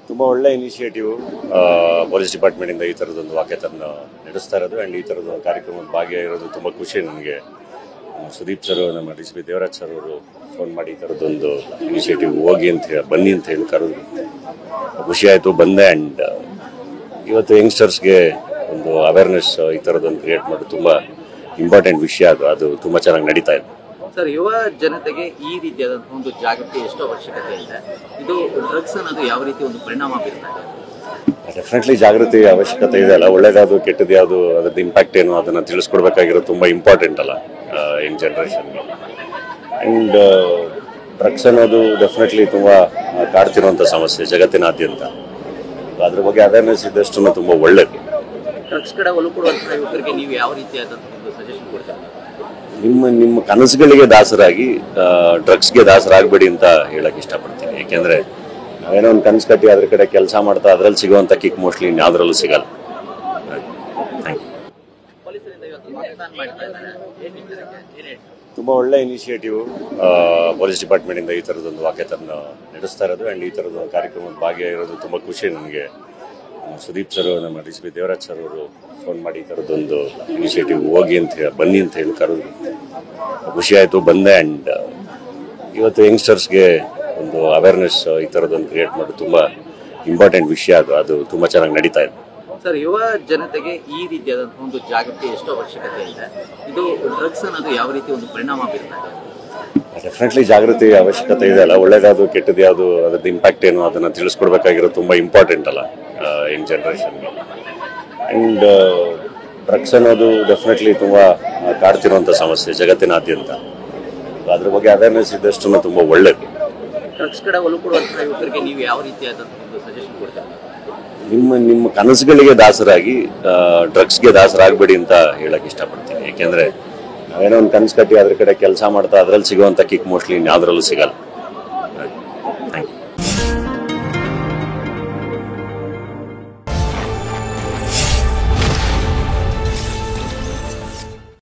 ತುಂಬಾ ಒಳ್ಳೆ initiative police department ಇಂದ ಈ ತರದೊಂದು ವಾಕ್ಯಾಥಾನ್ ನಡೆಸ್ತಾ ಇರೋದು ಅಂಡ್ ಈ ತರದ ಕಾರ್ಯಕ್ರಮದ ಭಾಗಿಯಾಗಿರೋದು ತುಂಬಾ ಖುಷಿ ನನಗೆ. ಸುದೀಪ್ ಸರ್, ನಮ್ಮ ಡಿ.ಸಿ.ಪಿ ದೇವರಾಜ್ ಸರ್ ಅವರು ಫೋನ್ ಮಾಡಿ ಈ ತರದೊಂದು ಇನಿಷಿಯೇಟಿವ್ ಹೋಗಿ ಅಂತ ಹೇಳಿ ಬನ್ನಿ ಅಂತ ಹೇಳಿ ಕರೆದ್ರು. ಖುಷಿ ಆಯ್ತು, ಬಂದೆ. ಅಂಡ್ ಇವತ್ತು ಯಂಗ್ಸ್ಟರ್ಸ್ಗೆ ಒಂದು ಅವೇರ್ನೆಸ್ ಈ ತರದೊಂದು ಕ್ರಿಯೇಟ್ ಮಾಡೋದು ತುಂಬಾ ಇಂಪಾರ್ಟೆಂಟ್ ವಿಷಯ. ಅದು ತುಂಬಾ ಚೆನ್ನಾಗಿ ನಡೀತಾ ಇದೆ. ಸರ್, ಯುವ ಜನತೆಗೆ ಈ ರೀತಿಯಾದಂತಹ ಒಂದು ಜಾಗೃತಿ ಎಷ್ಟು ಅವಶ್ಯಕತೆ ಇದೆ? ಇದು ಡ್ರಗ್ಸ್ ಅನ್ನೋದು ಯಾವ ರೀತಿ ಒಂದು ಪರಿಣಾಮ ಬೀರ್ತಾ ಇದೆ? ಡೆಫಿನೆಟ್ಲಿ ಜಾಗೃತಿ ಅವಶ್ಯಕತೆ ಇದೆ ಅಲ್ಲ. ಒಳ್ಳೇದಾದ್ರು ಕೆಟ್ಟದ್ದು ಯಾವುದು, ಅದ್ರದ್ದು ಇಂಪ್ಯಾಕ್ಟ್ ಏನು ಅದನ್ನ ತಿಳಿಸ್ಕೊಡ್ಬೇಕಾಗಿರೋದು ತುಂಬಾ ಇಂಪಾರ್ಟೆಂಟ್ ಅಲ್ಲ ಯಂಗ್ ಜನರೇಷನ್ಗೆ. ಅಂಡ್ ಡ್ರಗ್ಸ್ ಅನ್ನೋದು ಡೆಫಿನೆಟ್ಲಿ ತುಂಬಾ ಕಾಡ್ತಿರುವಂತ ಸಮಸ್ಯೆ ಜಗತ್ತಿನಾದ್ಯಂತ. ಅದ್ರ ಬಗ್ಗೆ ಅವೇರ್ನೆಸ್ ಇದ್ದಷ್ಟು ತುಂಬಾ ಒಳ್ಳೇದು. ಡ್ರಗ್ಸ್ ಕಡೆ ಒಲವು ಕೊಡುವಂತಹ ಯುವಕರಿಗೆ ನೀವು ಯಾವ ರೀತಿಯಾದಂತಹ ಒಂದು ಸಜೆಷನ್ ಕೊಡ್ತೀರಾ? ನಿಮ್ಮ ಕನಸುಗಳಿಗೆ ದಾಸರಾಗಿ ಡ್ರಗ್ಸ್ಗೆ ದಾಸರಾಗಬೇಡಿ ಅಂತ ಹೇಳಕ್ ಇಷ್ಟಪಡ್ತೀನಿ. ಯಾಕೆಂದ್ರೆ ನಾವೇನೋ ಒಂದು ಕನಸು ಕಟ್ಟಿ ಅದ್ರ ಕಡೆ ಕೆಲಸ ಮಾಡ್ತಾ ಅದ್ರಲ್ಲಿ ಸಿಗುವಂತ ಕಿಕ್ ಮೋಸ್ಟ್ಲಿ ಇನ್ಯಾವ್ದ್ರಲ್ಲೂ ಸಿಗಲ್ಲ. ತುಂಬಾ ಒಳ್ಳೆ ಇನಿಷಿಯೇಟಿವ್ ಪೊಲೀಸ್ ಡಿಪಾರ್ಟ್ಮೆಂಟ್ ಇಂದ ಈ ತರದೊಂದು ವಾಕ್ಯಾಥಾನ್ ನಡೆಸ್ತಾ ಇರೋದು ಅಂಡ್ ಈ ತರದ ಕಾರ್ಯಕ್ರಮದ ಭಾಗಿಯಾಗಿರೋದು ತುಂಬಾ ಖುಷಿ ನನಗೆ. ಸುದೀಪ್ ಸರ್, ನಮ್ಮ ಡಿ.ಸಿ.ಪಿ ದೇವರಾಜ್ ಸರ್ ಅವರು ಫೋನ್ ಮಾಡಿ ಈ ತರದೊಂದು ಇನಿಷಿಯೇಟಿವ್ ಹೋಗಿ ಅಂತ ಹೇಳಿ ಬನ್ನಿ ಅಂತ ಹೇಳಿ ಕರೆದ್ರು. ಖುಷಿ ಆಯ್ತು, ಬಂದೆ. ಅಂಡ್ ಇವತ್ತು ಯಂಗ್ಸ್ಟರ್ಸ್ಗೆ ಒಂದು ಅವೇರ್ನೆಸ್ ಈ ತರದೊಂದು ಕ್ರಿಯೇಟ್ ಮಾಡೋದು ತುಂಬಾ ಇಂಪಾರ್ಟೆಂಟ್ ವಿಷಯ. ಅದು ತುಂಬಾ ಚೆನ್ನಾಗಿ ನಡೀತಾ ಇದೆ. ಸರ್, ಯುವ ಜನತೆಗೆ ಈ ರೀತಿಯಾದಂತಹ ಒಂದು ಜಾಗೃತಿ ಎಷ್ಟು ಅವಶ್ಯಕತೆ ಇದೆ? ಇದು ಡ್ರಗ್ಸ್ ಅನ್ನೋದು ಯಾವ ರೀತಿ ಒಂದು ಪರಿಣಾಮ ಬೀರ್ತಾ ಇದೆ? ಡೆಫಿನೆಟ್ಲಿ ಜಾಗೃತಿ ಅವಶ್ಯಕತೆ ಇದೆ ಅಲ್ಲ. ಒಳ್ಳೇದಾದ್ರು ಕೆಟ್ಟದ್ದು ಯಾವುದು, ಅದ್ರದ್ದು ಇಂಪ್ಯಾಕ್ಟ್ ಏನು ಅದನ್ನ ತಿಳಿಸ್ಕೊಡ್ಬೇಕಾಗಿರೋದು ತುಂಬಾ ಇಂಪಾರ್ಟೆಂಟ್ ಅಲ್ಲ ಯಂಗ್ ಜನರೇಷನ್ಗೆ. ಅಂಡ್ ಡ್ರಗ್ಸ್ ಅನ್ನೋದು ಡೆಫಿನೆಟ್ಲಿ ತುಂಬಾ ಕಾಡ್ತಿರುವಂತ ಸಮಸ್ಯೆ ಜಗತ್ತಿನಾದ್ಯಂತ. ಅದ್ರ ಬಗ್ಗೆ ಅವೇರ್ನೆಸ್ ಇದ್ದಷ್ಟು ತುಂಬಾ ಒಳ್ಳೇದು. ಡ್ರಗ್ಸ್ ಕಡೆ ಒಲವು ಕೊಡುವಂತಹ ಯುವಕರಿಗೆ ನೀವು ಯಾವ ರೀತಿಯಾದಂತಹ ಒಂದು ಸಜೆಷನ್ ಕೊಡ್ತೀರಾ? ನಿಮ್ಮ ಕನಸುಗಳಿಗೆ ದಾಸರಾಗಿ ಡ್ರಗ್ಸ್ಗೆ ದಾಸರಾಗಬೇಡಿ ಅಂತ ಹೇಳಕ್ ಇಷ್ಟಪಡ್ತೀನಿ. ಯಾಕೆಂದ್ರೆ ನಾವೇನೋ ಒಂದು ಕನಸು ಕಟ್ಟಿ ಅದ್ರ ಕಡೆ ಕೆಲಸ ಮಾಡ್ತಾ ಅದ್ರಲ್ಲಿ ಸಿಗುವಂತ ಕಿಕ್ ಮೋಸ್ಟ್ಲಿ ಇನ್ಯಾವ್ದ್ರಲ್ಲೂ ಸಿಗಲ್ಲ.